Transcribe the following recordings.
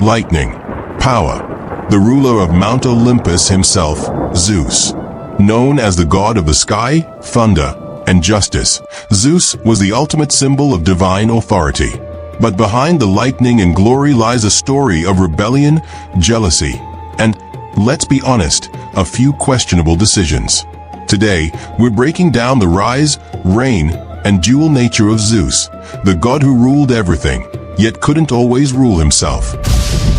Lightning. Power. The ruler of Mount Olympus himself, Zeus. Known as the god of the sky, thunder, and justice, Zeus was the ultimate symbol of divine authority. But behind the lightning and glory lies a story of rebellion, jealousy, and, let's be honest, a few questionable decisions. Today, we're breaking down the rise, reign, and dual nature of Zeus, the god who ruled everything, yet couldn't always rule himself.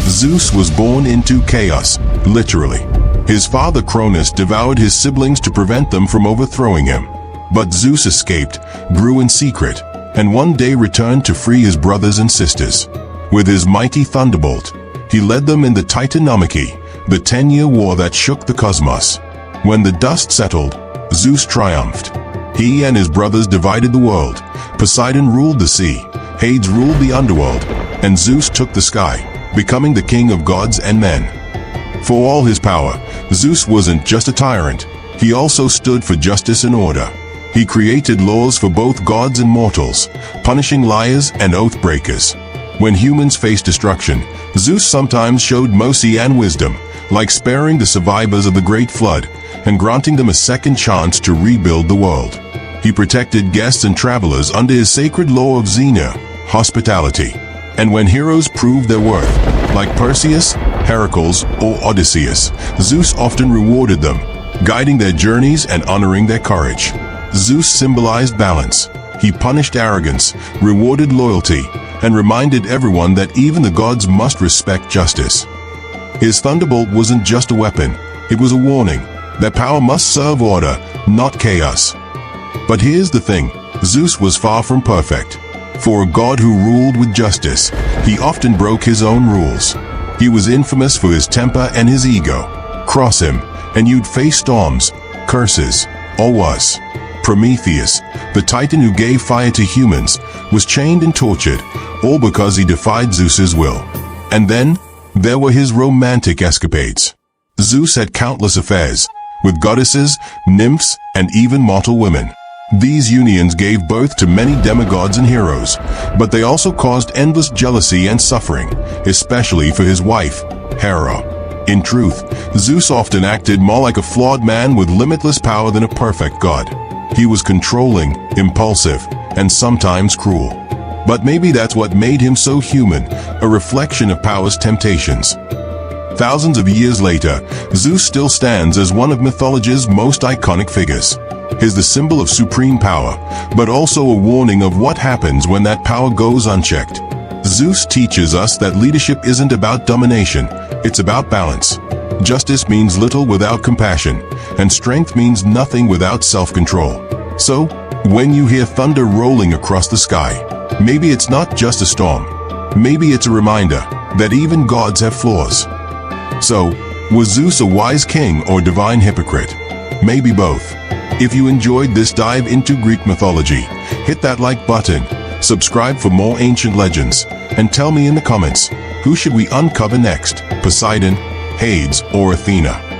Zeus was born into chaos, literally. His father Cronus devoured his siblings to prevent them from overthrowing him. But Zeus escaped, grew in secret, and one day returned to free his brothers and sisters. With his mighty thunderbolt, he led them in the Titanomachy, the 10-year war that shook the cosmos. When the dust settled, Zeus triumphed. He and his brothers divided the world. Poseidon ruled the sea, Hades ruled the underworld, and Zeus took the sky, becoming the king of gods and men. For all his power, Zeus wasn't just a tyrant. He also stood for justice and order. He created laws for both gods and mortals, punishing liars and oath breakers. When humans faced destruction, Zeus sometimes showed mercy and wisdom, like sparing the survivors of the Great Flood and granting them a second chance to rebuild the world. He protected guests and travelers under his sacred law of Xena, hospitality. And when heroes proved their worth, like Perseus, Heracles, or Odysseus, Zeus often rewarded them, guiding their journeys and honoring their courage. Zeus symbolized balance. He punished arrogance, rewarded loyalty, and reminded everyone that even the gods must respect justice. His thunderbolt wasn't just a weapon, it was a warning that power must serve order, not chaos. But here's the thing, Zeus was far from perfect. For a god who ruled with justice, he often broke his own rules. He was infamous for his temper and his ego. Cross him, and you'd face storms, curses, or worse. Prometheus, the titan who gave fire to humans, was chained and tortured, all because he defied Zeus's will. And then, there were his romantic escapades. Zeus had countless affairs, with goddesses, nymphs, and even mortal women. These unions gave birth to many demigods and heroes, but they also caused endless jealousy and suffering, especially for his wife, Hera. In truth, Zeus often acted more like a flawed man with limitless power than a perfect god. He was controlling, impulsive, and sometimes cruel. But maybe that's what made him so human, a reflection of power's temptations. Thousands of years later, Zeus still stands as one of mythology's most iconic figures. He's the symbol of supreme power, but also a warning of what happens when that power goes unchecked. Zeus teaches us that leadership isn't about domination, it's about balance. Justice means little without compassion, and strength means nothing without self-control. So, when you hear thunder rolling across the sky, maybe it's not just a storm. Maybe it's a reminder that even gods have flaws. So, was Zeus a wise king or divine hypocrite? Maybe both. If you enjoyed this dive into Greek mythology, hit that like button, subscribe for more ancient legends, and tell me in the comments, who should we uncover next, Poseidon, Hades, or Athena?